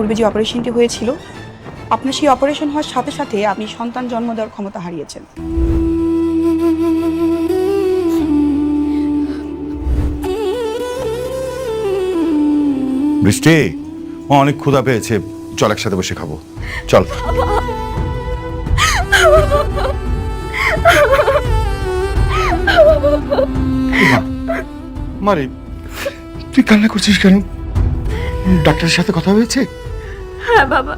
পূর্বে যে অপারেশনটি হয়েছিল, আপনার সেই অপারেশন হওয়ার সাথে সাথে আপনি সন্তান জন্ম দেওয়ার ক্ষমতা হারিয়েছেন। বৃষ্টি, অনেক ক্ষুধা পেয়েছে, চল একসাথে বসে খাবো, চল। মারে, তুই কান্না করছিস কেন? ডাক্তারের সাথে কথা হয়েছে? হ্যাঁ বাবা,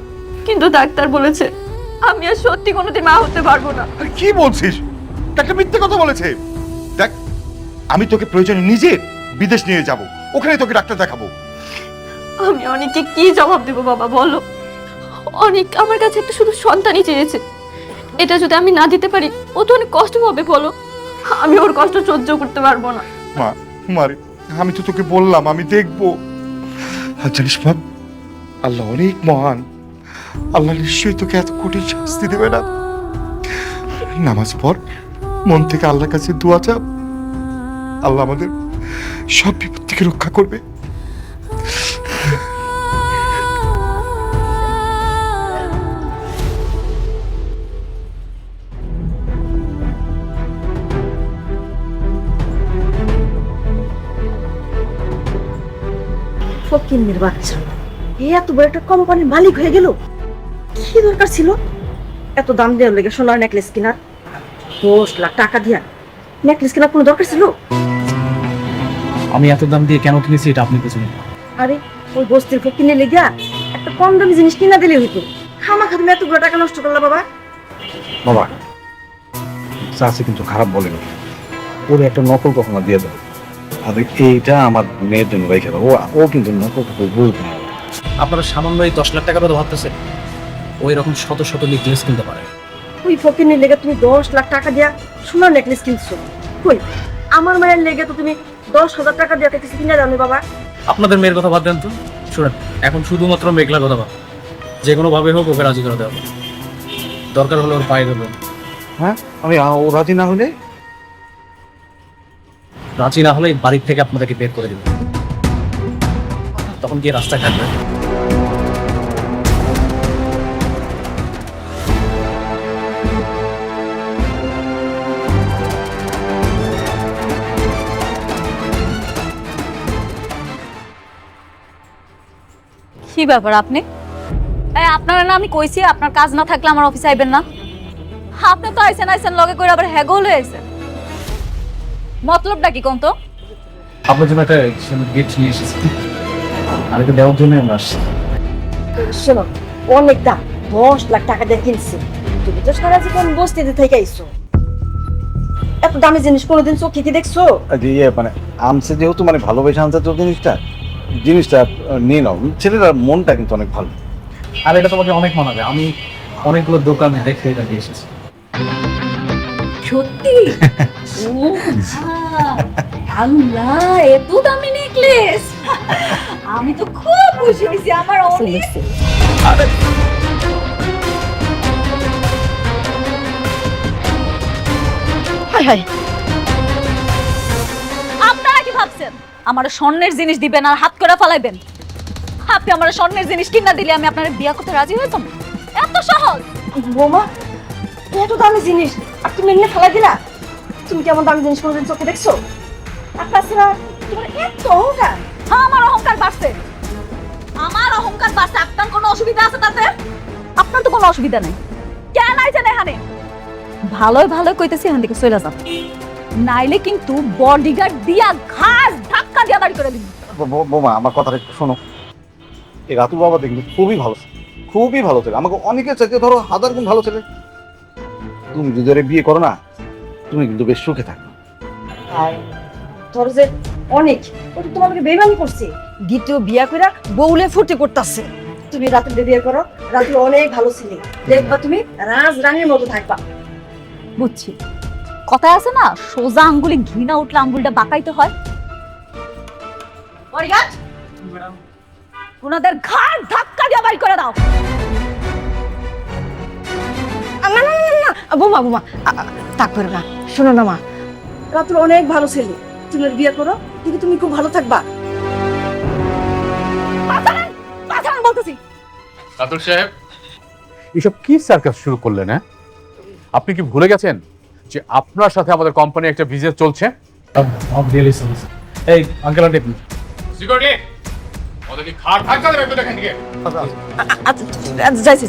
কিন্তু ডাক্তার বলেছে আমি আর সত্যি কোনোদিন মা হতে পারবো না। আর কি বলছিস? ডাক্তার মিথ্যে কথা বলেছে। দেখ, আমি তোকে প্রয়োজনে নিজে বিদেশ নিয়ে যাব, ওখানে তোকে ডাক্তার দেখাবো। আমি অনেককে কি জবাব দেব বাবা বলো? অনেক আমার কাছে একটা শুধু সন্তানই চেয়েছে, এটা যদি আমি না দিতে পারি ও তো অনেক কষ্ট হবে বলো। আমি ওর কষ্ট সহ্য করতে পারবো না। মা, মারে, আমি তো তোকে বললাম আমি দেখবো। আর জানিস বাপ, আল্লাহ অনেক মহান, আল্লাহ নিশ্চয়ই তোকে এত কঠিন শাস্তি দেবে না। নামাজ পড়, মন থেকে আল্লাহর কাছে দোয়া চাপ, আল্লাহ আমাদের সব বিপদ থেকে রক্ষা করবে। ফকিন্নির বাচ্চা, এত বড় একটা কোম্পানির মালিক হয়ে গেল। কি দরকার ছিল এত দাম দেওয়ার লেগে সোনার নেকলেস কেনার? 10 লাখ টাকা দিয়া নেকলেস কেনার কোনো দরকার ছিল? আমি এত দাম দিয়ে কেন কিনেছি এটা আপনি বুঝুন। আরে ওই বস্তির ফকিন্নির লেগে একটা কম দামি জিনিস কিনা দিলে হইতো। খামাখা তুমি এতগুলো টাকা নষ্ট করলা বাবা। বাবা, চাষি কিন্তু খারাপ বলেনি, ওরে একটা নকল কখনো দিয়ে দাও। আর এইটা আমার মেয়ের জন্য রেখে দাও, ও কিন্তু নকল কখনো বুঝবে না। আপনারা সামান্য এই 10 লাখ টাকার কথা ভাবতেছেন, ওই রকম শত শত নেকলেস কিনতে পারে। ওই ফকিন্নির লেগে তুমি 10 লাখ টাকা দিয়া সোনার নেকলেস কিনছো? কই, আমার মায়ের লেগে তো তুমি 10,000 টাকা দিয়া কিছু কিনে দাও বাবা। আপনাদের মেয়ের কথা বাদ দেন তো, শুনেন, এখন শুধুমাত্র মেঘলার কথা ভাব, যে কোনো ভাবে হোক ওকে রাজি করে দেওয়া, দরকার হলে ওর পায়ে দেবেন। হ্যাঁ, আমি ও রাজি না হলে? রাজি না হলে বাড়ির থেকে আপনাদেরকে বের করে দেবেন, তখন গিয়ে রাস্তায় থাকবে। কি ব্যাপার আপনি? আপনারা না আমি কইছি আপনার কাজ না থাকলে আমার অফিসে আইবেন না। আপনি তো আইছেন লগে করে আবার হ্যাগো হয়ে আইছেন, মতলবটা কি কোন তো? আপনার জন্য একটা গিফট নিয়ে এসেছি, আর এটা দেওয়ার জন্য আমরা আসছি। শোনো, অনেক দাম, 10 লাখ টাকা দিয়ে কিনছি। তুমি তো সারা জীবন বস্তিতে থেকে আইছো, এত দামি জিনিস কোনোদিন চোখে কি দেখছো? ইয়ে মানে আনছে যেহেতু, মানে ভালোবেসে আনছে তো জিনিসটা নিয়ে নাও। ছেলেটার মনটা কিন্তু অনেক ভালো। আর এটা তোমাকে অনেক মানাবে, আমি অনেকগুলো দোকানে দেখে এটা দিয়ে এসেছি। সত্যি? আল্লাহ, এত দামি নেকলেস! আমি তো খুব খুশি হয়েছি, আমার অনেক। হায় হায়, আপনারা কি ভাবছেন আমার স্বর্ণের জিনিস দিবেন আর হাত করে ফলাইবেন? আপনি আমার স্বর্ণের জিনিস কিনা দিলে আমি আপনার বিয়া করতে রাজি হইতাম? এত সহজ? বৌমা, এত দামি জিনিস আর তুমি এমনি ফেলা দিলা? তুমি কেমন দামি জিনিস কোনোদিন চোখে দেখছো? আর তাছাড়া তোমার এত অহংকার। আমার অহংকার বাড়ছে, আমার অহংকার বাড়ছে। আপনার কোনো অসুবিধা আছে তাতে? আপনার তো কোনো অসুবিধা নেই। কেন আইছেন এখানে? ভালোই ভালোই কইতেছি, এখান থেকে চলে যান, নাইলে কিন্তু বডিগার্ড দিয়া ঘাস ধাক্কা দিয়া বাড়ি করে দিন। বোমা, আমার কথাটা একটু শোনো। এই রাতুল বাবা দেখবে খুবই ভালো ছেলে, আমাকে অনেকের চাইতে ধরো 1000 গুণ ভালো ছেলে। তুমি যদি ওরে বিয়ে করো না, তুমি কিন্তু বেশ সুখে থাকবে। আর ধরো যে অনেক, ওটা তোমাকে বেইমানি করছে, দ্বিতীয় বিয়া কইরা বউলে ফুটে করতেছে। তুমি রাতুল বিয়ে করো, রাতুল অনেক ভালো ছেলে, দেখবা তুমি রাজরানীর মতো থাকবা। বুঝছি, কথায় আছে না, সোজা আঙ্গুলে ঘি না উঠলে আঙ্গুলটা বাঁকাইতে হয়। বডিগার্ড, ওনাদের ঘাড় ধাক্কা দিয়ে বাড়ি করে দাও। না না না না, বোমা বোমা, তা করো না। শোনো না মা, রাতুল অনেক ভালো ছেলে, তুমি ওর বিয়ে করো, কিন্তু তুমি খুব ভালো থাকবা। পাঠান বলতেছি, রাতুল সাহেব, এসব কি সার্কাস শুরু করলেন? হ্যাঁ, আপনি কি ভুলে গেছেন যে আপনার সাথে আমাদের কোম্পানি একটা বিজনেস চলছে? এই আঙ্কেল আন্টি সিকিউরিটি, ওদের কি খাট থাকতে দেবে তো এখান থেকে? আচ্ছা যাইছি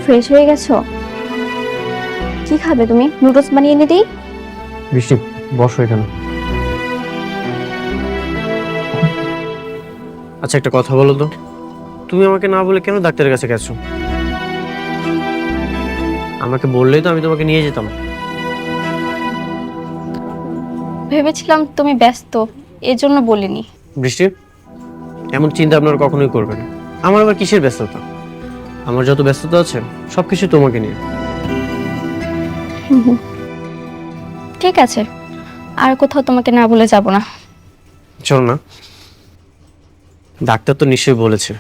ফ্রেশ হয়ে গেছো? কি খাবে তুমি? নুডলস বানিয়ে এনে দিই? বৃষ্টি, বসো এখানে। আচ্ছা, একটা কথা বলো তো, তুমি আমাকে না বলে কেন ডাক্তারের কাছে গেছো? আমাকে বললেই তো আমি তোমাকে নিয়ে যেতাম। ভেবেছিলাম তুমি ব্যস্ত, এজন্য বলিনি। বৃষ্টি, এমন চিন্তা আপনারা কখনোই করবেন না। আমার আবার কিসের ব্যস্ততা? আমার যত ব্যস্ততা আছে সবকিছু তোমাকে নিয়ে। ঠিক আছে, আর কোথাও তোমাকে না বলে যাব না। চলো না, ডাক্তার তো নিশ্চয়ই বলেছে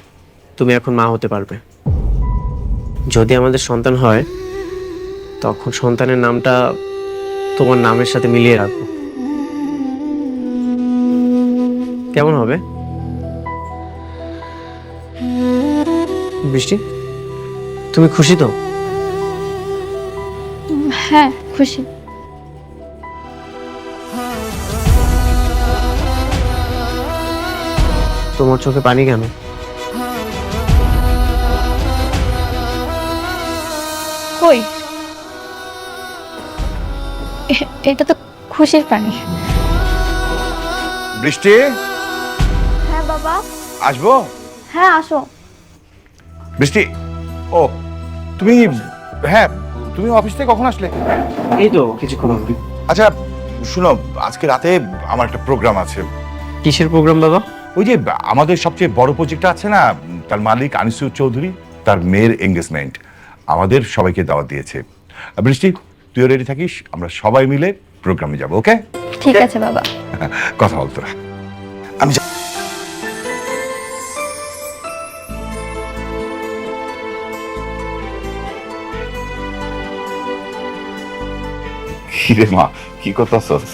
তুমি এখন মা হতে পারবে। যদি আমাদের সন্তান হয় তখন সন্তানের নামটা তোমার নামের সাথে মিলিয়ে রাখবো। কেমন হবে বৃষ্টি? তুমি খুশি তো? হ্যাঁ, খুশি। তোমার চোখে পানি কেন? কই, এটা তো খুশির পানি। বৃষ্টি, হ্যাঁ বাবা। আসবো? হ্যাঁ, আসো। বৃষ্টি, ও তুমি, হ্যাঁ তুমি অফিস থেকে কখন আসলে? এই তো কিছুক্ষণ হবে। আচ্ছা শুনো, আজকে রাতে আমার একটা প্রোগ্রাম আছে। কিসের প্রোগ্রাম বাবা? ওই যে আমাদের সবচেয়ে বড় প্রজেক্টটা আছে না, তার মালিক আনিসুর চৌধুরী, তার মেয়ের এঙ্গেজমেন্ট। আমাদের সবাইকে দাওয়াত দিয়েছে। বৃষ্টি, তুইও রেডি থাকিস, আমরা সবাই মিলে প্রোগ্রামে যাব। ওকে? ঠিক আছে বাবা। কথা বল তোরা। আমি কিরে মা, কি করতেছস?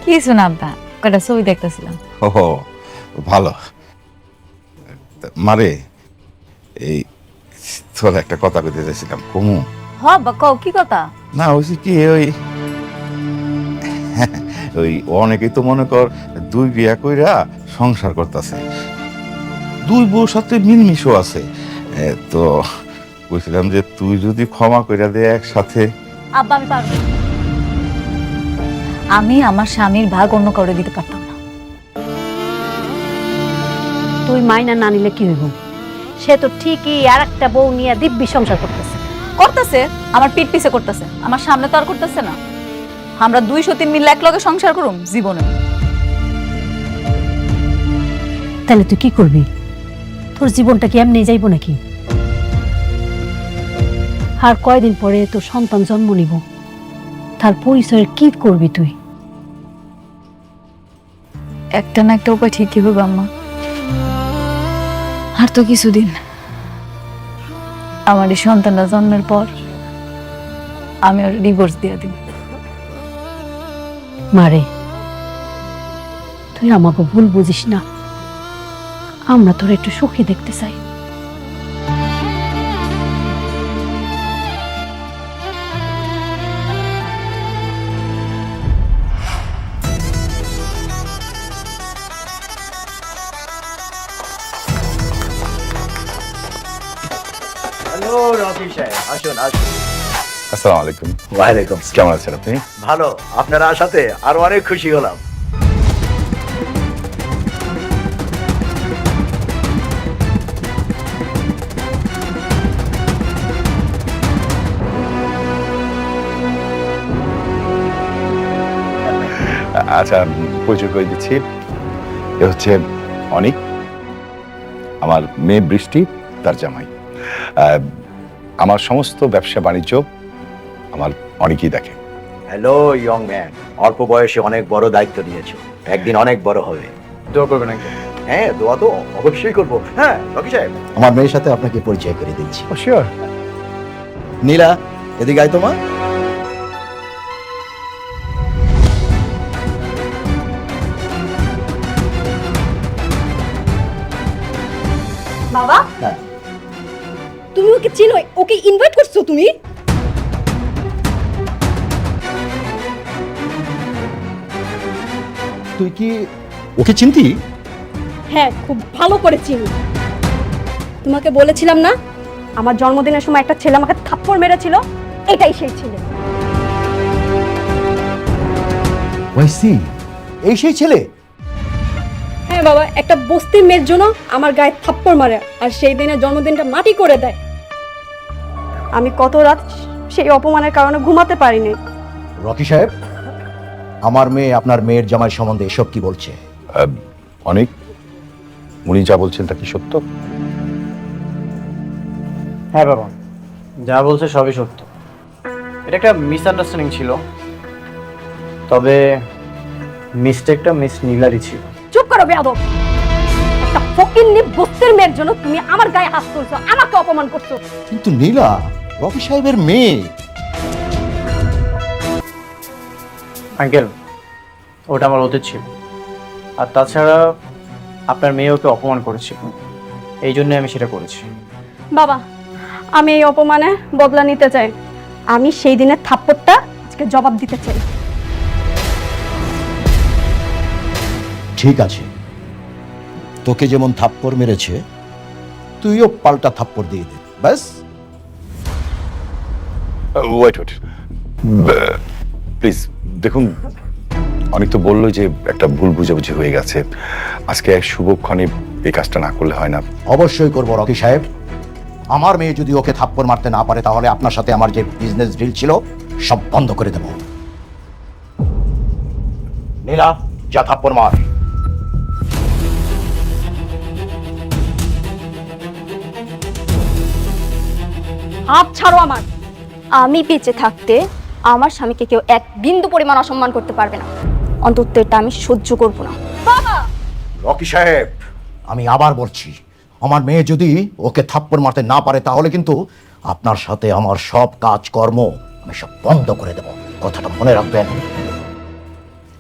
কিছু না আব্বা, কটা ছবি দেখতেছিলাম। ও ভালো। মারে, এই তোর একটা কথা কইতে চাইছিলাম, কমু? হ আব্বা, কও কি কথা? না হয়েছে কি, ওই অনেকেই তো মনে কর দুই বিয়া কইরা সংসার করতেছে, দুই বউর সাথে মিলমিশও আছে। তো বলছিলাম যে তুই যদি ক্ষমা কইরা দে একসাথে। আব্বা, আমি পারবো না। আমি আমার স্বামীর ভাগ অন্য কাউরে দিতে পারতাম না। তুই মাইনা না নিলে কি হইব? সে তো ঠিকই আর একটা বউ নিয়ে দিব্যি সংসার করতেছে। করতেছে, আমার পিঠ পিছে করতেছে, আমার সামনে তো আর করতেছে না। আমরা 203 মিলে এক লগে সংসার করুম জীবনে। তাহলে তুই কি করবি? তোর জীবনটা কি এমনি যাইব নাকি? আর কয়দিন পরে তোর সন্তান জন্ম নিব, তার পরিচয়ের কি করবি তুই? একটা না একটা উপায় ঠিকই হবে আম্মা। আর তো কিছুদিন, আমার এই সন্তানটা জন্মের পর আমি ওর ডিভোর্স দিয়ে দিব। মারে, তুই আমাকে ভুল বুঝিস না, আমরা তোর একটু সুখী দেখতে চাই। হ্যালো রফি সাহেব, আসুন আসুন। আসসালামু আলাইকুম। ওয়ালাইকুম। কেমন আছেন আপনি? ভালো, আপনার আসাতে আরো অনেক খুশি হলাম। আচ্ছা, পরিচয় করে দিচ্ছি, এ হচ্ছে অনিক, আমার মেয়ে বৃষ্টি, তার জামাই। আমার সমস্ত ব্যবসা বাণিজ্য আমার অনেকই দেখে। হ্যালো ইয়ং ম্যান, অল্প বয়সে অনেক বড় দায়িত্ব নিয়েছো, একদিন অনেক বড় হবে। দোয়া করবেন আঙ্কেল। হ্যাঁ দোয়া তো অবশ্যই করবো। হ্যাঁ রকি সাহেব, আমার মেয়ের সাথে আপনাকে পরিচয় করে দিচ্ছি। শিওর। নীলা, এদিকে আয় তোমা। বাবা, হ্যাঁ। তুমি ওকে চিনো? ওকে ইনভাইট করছো তুমি? তুই কি ওকে চিনতি? হ্যাঁ, খুব ভালো করে চিনি। তোমাকে বলেছিলাম না, আমার জন্মদিনের সময় একটা ছেলে আমাকে থাপ্পড় মেরেছিল, এটাই সেই ছেলে। ওয়াইসি, এই সেই ছেলে? হ্যাঁ বাবা, একটা বস্তির মেয়ের জন্য আমার গায়ে থাপ্পড় মারে আর সেই দিনের জন্মদিনটা মাটি করে দেয়। আমি কত রাত সেই অপমানের কারণে ঘুমাতে পারিনি। রকি সাহেব, আমার মেয়ে আপনার মেয়ের জামাই সম্বন্ধে এসব কি বলছে? অনেক, উনি যা বলছেন তা কি সত্য? হ্যাঁ বাবা, যা বলছে সবই সত্য। এটা একটা মিসআন্ডারস্ট্যান্ডিং ছিল, তবে মিস্টেকটা মিস নীলারই ছিল। চুপ করো বেয়াদব! একটা ফকিন্নি বস্তির মেয়ের জন্য তুমি আমার গায়ে হাত তুলছো, আমাকে অপমান করছো। কিন্তু নীলা রকি সাহেবের মেয়ে। আঙ্কেল, ওটা আমার অতীত ছিল। আর তাছাড়া আপনার মেয়ে ওকে অপমান করেছিল, এই জন্য আমি সেটা করেছি। বাবা, আমি এই অপমানে বদলা নিতে চাই। আমি সেই দিনের থাপ্পড়টা আজকে জবাব দিতে চাই। ঠিক আছে, তোকে যেমন থাপ্পড় মেরেছে তুইও পাল্টা থাপ্পড় দিয়ে দে, ব্যাস। ওয়েট ওয়েট, প্লিজ দেখুন, অনেক তো বললো যে একটা ভুল বুঝাবুঝি হয়ে গেছে, আজকে এক শুভক্ষণে এই কাজটা না করলে হয় না। অবশ্যই করবো রকি সাহেব। আমার মেয়ে যদি ওকে থাপ্পড় মারতে না পারে তাহলে আপনার সাথে আমার যে বিজনেস ডিল ছিল সব বন্ধ করে দেব। নীলা, যা থাপ্পড় মার। হাত ছাড়ো আমার। আমি বেঁচে থাকতে আমার স্বামীকে কেউ এক বিন্দু পরিমাণ অসম্মান করতে পারবে না, অন্তত এটা আমি সহ্য করব না। বাবা, রকি সাহেব, আমি আবার বলছি, আমার মেয়ে যদি ওকে থাপ্পড় মারতে না পারে তাহলে কিন্তু আপনার সাথে আমার সব কাজকর্ম আমি সব বন্ধ করে দেব, কথাটা মনে রাখবেন।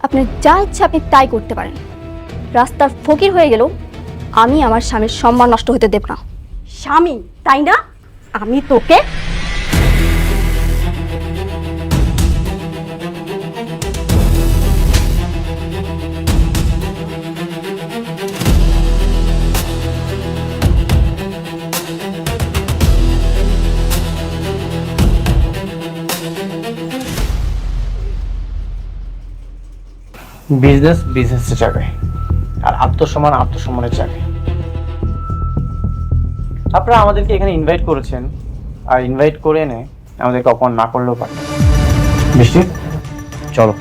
আপনার যা ইচ্ছা আপনি তাই করতে পারেন, রাস্তার ফকির হয়ে গেলেও আমি আমার স্বামীর সম্মান নষ্ট হতে দেব না। স্বামী তাই না? আমি তোকে বিজনেস বিজনেসের জায়গায়, আর আত্মসম্মান আত্মসম্মানের জায়গায়। আপনারা আমাদেরকে এখানে ইনভাইট করেছেন, আর ইনভাইট করে এনে আমাদেরকে অপমান না করলেও পারে। বৃষ্টি, চলো।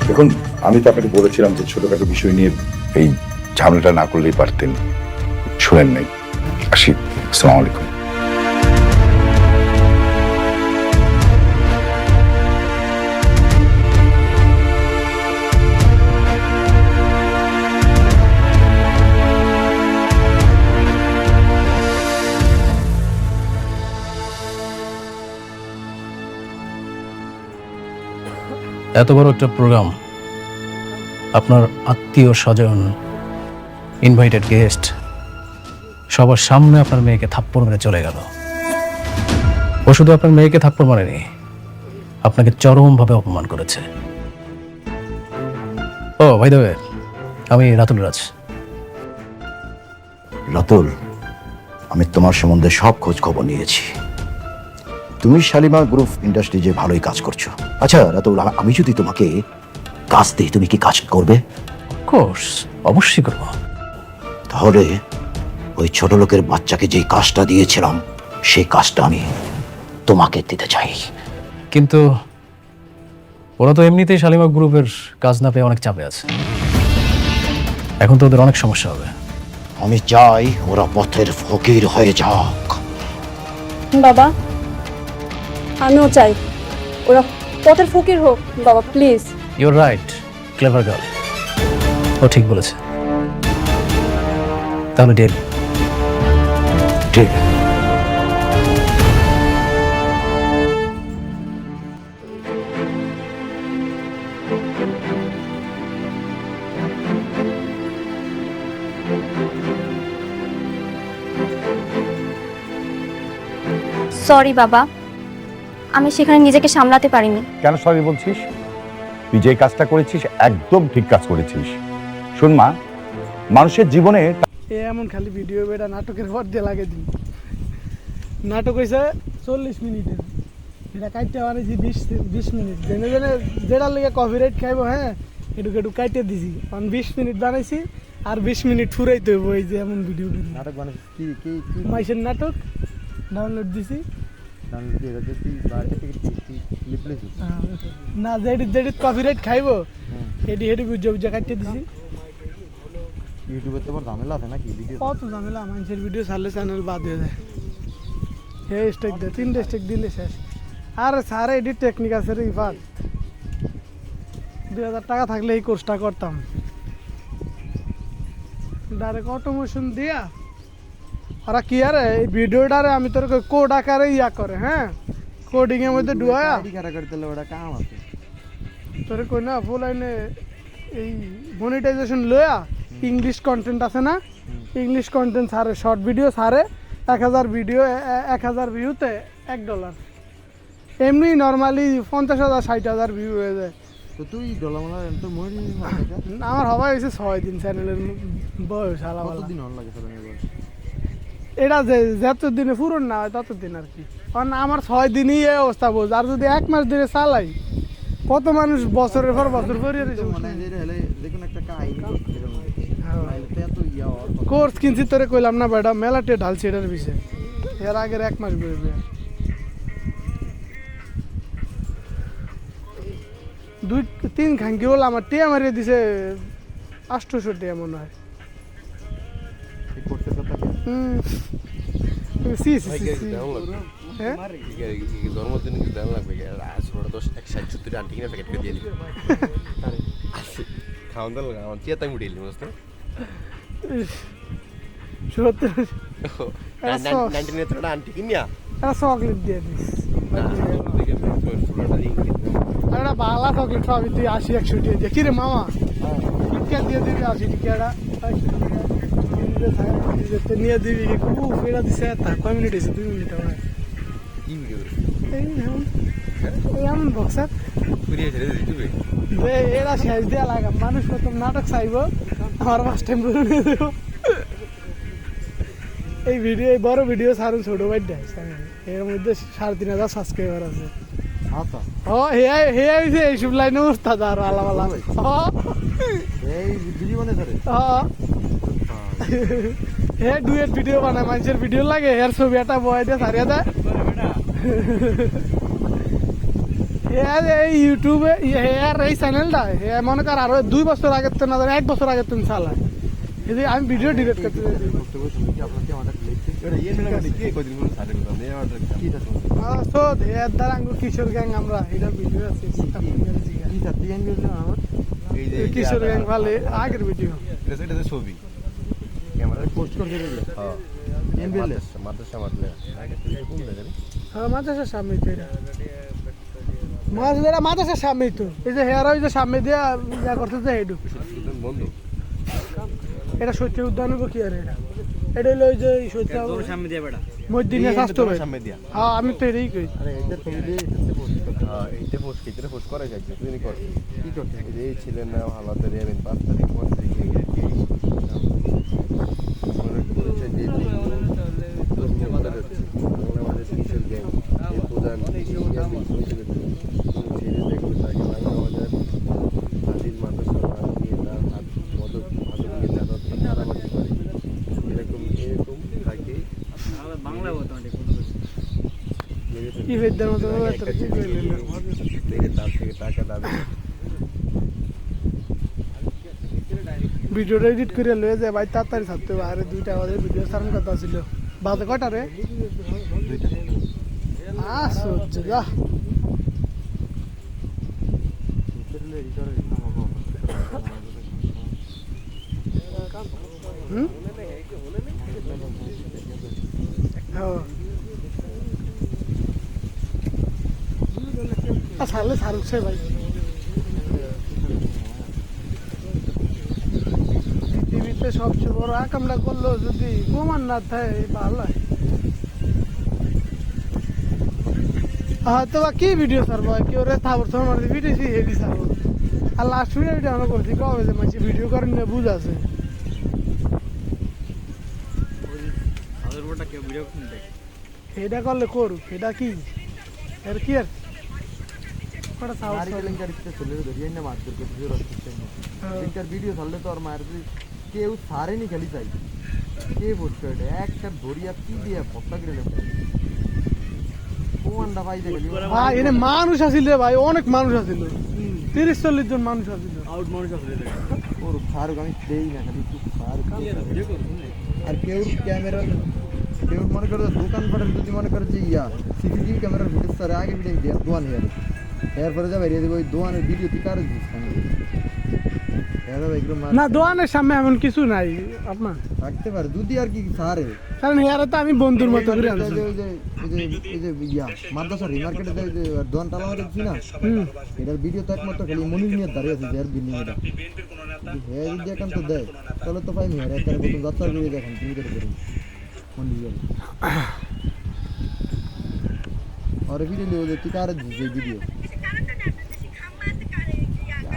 দেখুন, আমি তো আপনাকে বলেছিলাম যে ছোটখাটো বিষয় নিয়ে এই ঝামেলাটা না করলেই পারতেন, শুনেন নাই। আসি, আসসালামু আলাইকুম। এত বড় একটা প্রোগ্রাম, আপনার আত্মীয় স্বজন, ইনভাইটেড গেস্ট, সবার সামনে আপনার মেয়েকে থাপ্পড় মেরে চলে গেল। ও শুধু আপনার মেয়েকে থাপ্পড় মারেনি, আপনাকে চরমভাবে অপমান করেছে। ও ভাই দেবে, আমি রাতুল রাজ। রাতুল, আমি তোমার সম্বন্ধে সব খোঁজ খবর নিয়েছি। তুমি শালিমা গ্রুপ ইন্ডাস্ট্রি যে ভালোই কাজ করছো। আচ্ছা রাতুল, আমি যদি তোমাকে কাজ দিই তুমি কি কাজ করবে? কোর্স অবশ্যই করব। তাহলে ওই ছোট লোকের বাচ্চাকে যে কাজটা দিয়েছিলাম সেই কাজটা আমি তোমাকে দিতে চাই। কিন্তু ওরা তো এমনিতেই শালিমা গ্রুপের কাজ না পেয়ে অনেক চাপে আছে, এখন তো ওদের অনেক সমস্যা হবে। আমি চাই ওরা পথের ফকির হয়ে যাক। বাবা, আমিও চাই ওরা পথের ফকির হোক। বাবা please. You're right, clever girl. ও ঠিক বলেছে। তাহলে ডেল। ঠিক আছে। সরি বাবা, আমি সেখানে নিজেকে সামলাতে পারিনি। কেন সরি বলছিস? তুই যে কাজটা করেছিস একদম ঠিক কাজ করেছিস। শোন মা, মানুষের জীবনে এমন খালি ভিডিও বেটা নাটকের পর দিয়ে লাগে দিন। নাটক হয়েছে 40 মিনিটের, এটা কাটতে পারেছি 20 মিনিট। জেনে জেনে যেটার লেগে কপিরাইট খাইব, হ্যাঁ এটুকু একটু কাটে দিছি। কারণ 20 মিনিট বানাইছি আর 20 মিনিট ফুরাইতে হইব। এই যে এমন ভিডিও নাটক বানাইছিস কি কি কি মাইসের নাটক ডাউনলোড দিছি। ডাউনলোড দিয়ে যদি তুই বাড়িতে থেকে ক্লিপ লিখিস না যেটি যেটি কপিরাইট খাইব এটি হেঁটে বুঝে বুঝে কাটতে দিছি। ইউটিউবে তো বড় ঝামেলা আছে নাকি ভিডিও? কত ঝামেলা, মানুষের ভিডিও ছাড়লে চ্যানেল বাদ হয়ে যায়। হে স্টেক দেয়, 3টে স্টেক দিলে শেষ। আর স্যার এডিট টেকনিক আছে রে ইফাত। 2000 টাকা থাকলে এই কোর্সটা করতাম। ডাইরেক্ট অটোমেশন দিয়া ওরা কি আরে এই ভিডিওটারে আমি তোর কোড আকারে ইয়া করে, হ্যাঁ কোডিং এর মধ্যে ডুয়ায়া কারা করে দিলে ওটা কাম আছে তোর কই না ফুল আইনে এই মনিটাইজেশন লয়া ইংলিশ কন্টেন্ট আছে না, ইংলিশ কন্টেন্ট ছাড়ে, শর্ট ভিডিও ছাড়ে। 1000 ভিডিও 1000 ভিউতে $1। এমনি নর্মালি 50,000 60,000 ভিউ হয়ে যায়। তো তুই ডলামালা তো মরি আমার হওয়া হয়েছে 6 দিন চ্যানেলের বয়স। আলাদা কতদিন হল লাগে তোর বয়স? এটা যে যতদিনে পূরণ না হয় ততদিন আর কি। কারণ আমার 6 দিনই এই অবস্থা বোঝ। আর যদি 1 মাস ধরে চালাই, কত মানুষ বছরের পর বছর করে মানে যে কোনো একটা কাহিনী এত ইয়া কোর্স কিনছি তোরে কইলাম না বেটা, মেলাটে ঢালছি এটার বিষয়ে। এর আগের 1 মাস বেরোবে। 2-3 খাঙ্কি বলে আমার টিয়া মারিয়ে দিছে 800 টিয়া মনে হয়। কোর্সের কথা কি? সি সি সি হ্যাঁ জন্মদিন কি দাম লাগবে? 160-70 আন্টি কিনে প্যাকেট করে দিয়ে দিই। খাওয়ান দাল আমার চিয়াতাং উঠিয়ে দিলি বুঝতে? 70 19 আন্টি কিনিয়া চকলেট দিয়ে দিস। একটা বাংলা চকলেট পাবি তুই 80-100 দিয়ে দিয়ে। কিরে মামা কিটক্যাট দিয়ে দিবি 80 টিকাটা নিয়ে দিবি। খুব ফেরা দিছে। কয় মিনিট হয়েছে? 2 মিনিট আমার। কি ভিডিও এমন বক্সার এরা শেষ দেওয়া লাগা। মানুষ প্রথম নাটক চাইব, আমার 5 টাইম বলে নিয়ে দেবো। এই ভিডিও, এই বড় ভিডিও ছাড়ুন ছোট ভাই এর মধ্যে 3,500 সাবস্ক্রাইবার আছে। আচ্ছা ও হে হইছে এইসব লাইনে উস্তাদ আর আলাদা। এই ভিডিও বানাই ধরে হে ডুয়েট ভিডিও বানায়, মানুষের ভিডিও লাগে এর ছবি একটা বয় দিয়ে ছাড়িয়ে দেয়। এই ইউটিউবে আর এই চ্যানেলটা হে মনে কর আরো 2 বছর আগের তো না, 1 বছর আগের তুমি চালায়। যদি আমি ভিডিও ডিলিট করতে কিশোর গ্যাং, আমরা এটা ভিডিও আছে কিশোর গ্যাং ভালো আগের ভিডিও ছবি পোস্ট করে দিলে হ্যাঁ মাদ্রাসার সামনেই তো এটা। মাদ্রাসার সামনেই তো এই যে হেয়ার ওই যে সামনে দিয়ে যা করতেছে এইটু বন্ধু। এটা সত্যি উদ্যান হইব কি আর এটা এটা হলো ওই যে সত্যি সামনে দিয়ে বেটা মসজিদের স্বাস্থ্য সামনে দিয়া। হ্যাঁ আমি তো এটাই কই। আরে এটা তুমি দিয়ে এইটা পোস্ট করা যায় তুই নি কর কি করতে এই ছিলেন না হালাতে রেবেন 5 তারিখ 5 তারিখে মনে করেছে যে বাংলাদেশ কিশোর গ্যাং এই প্রধান হাজির মাদ্রাসা নিয়ে তার হাত মদক নিয়ে যারা মারামারি করে এরকম থাকে বাংলা কি বেদার মতো তার থেকে টাকা দাবি। ভিডিওটা এডিট করে লয়ে যায় ভাই, তাড়াতাড়ি ছাড়তে হবে। আরে 2টা বাজে ভিডিও সারার কথা ছিল। বাজে কটা রে? 2টা। যা হুম সারলে সারুক সে ভাই পৃথিবীতে সবচেয়ে বড় আকামটা করলো যদি প্রমাণ না থাকে ভালো হয় হয়তো বা কি ভিডিও ছাড়বো কেউ রে থাবর থাবর ভিডিও হেডি ছাড়বো আর লাস্ট ভিডিও আমরা করছি কবে যে মাঝে ভিডিও করেন না বুঝ আছে এটা করলে করুক এটা কি এর কি আর কটা সাহস ভিডিও ছাড়লে তো আর মায়ের কেউ সারেনি খালি চাই কে বলছো এটা একটা ধরিয়া কি দিয়া পত্তা করে নেবে প্রমাণটা পাইতে গেলি ভাই এনে মানুষ আছিল রে ভাই অনেক মানুষ আছিল 30-40 জন মানুষ আছিল আউট মানুষ আছে ওর ফারুক আমি দেই না খালি তুই ফারুক আর কেউ ক্যামেরা কেউ মনে করে দোকান পাটের যদি মনে করে যে ইয়া সিসিটিভি ক্যামেরার ফুটেজ স্যার আগে ভিডিও দিয়ে দোয়ান ইয়ার এরপরে যা বেরিয়ে দেবো ওই দোয়ানের ভিডিও তুই কার দিস না দোকানের সামনে এমন কিছু নাই আপনার থাকতে পারে দুদি আর কি সারে কারণ হেয়ারে তো আমি বন্ধুর মতো করে আনছি এই যে ইয়া মাদ্রাসা রিমার্কেটে যে দোয়ান তালা মারে দিছি না এটার ভিডিও তো একমাত্র খালি মনির নিয়ে দাঁড়িয়ে আছে যার বিল্ডিং এটা হ্যাঁ যদি এখন তো দেয় তাহলে তো পাইনি আর একটা প্রথম যাত্রা ভিডিও দেখেন তুমি করে করি মন্দির আর ভিডিও লিও তুই কার দিস এই ভিডিও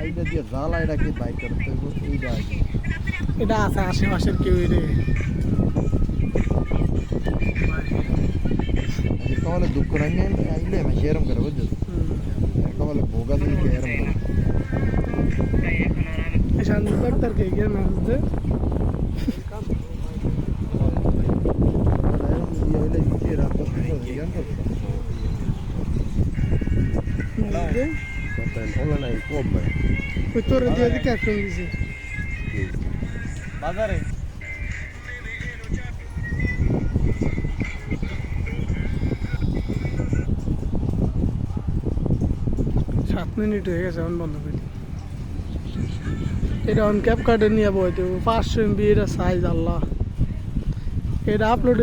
আইডা দিয়ে জাল আইডা কি বাইক করতে এইটা এটা আছে আশেপাশের কেউ রে তাহলে দুঃখ নাই আইলে আমি এরম করে বুঝছো তাহলে ভোগা দিলে এরম করে শান্ত ডাক্তার কে গিয়ে মেসেজ দে ওই তোর দিয়ে দি ক্যাপ্টেন দিছে বাজারে 7 মিনিট হয়ে গেছে এখন বন্ধ করে এটা অন ক্যাপ কার্ডে নিয়ে বইতে 500 MB এটা সাইজ আল্লাহ এটা আপলোড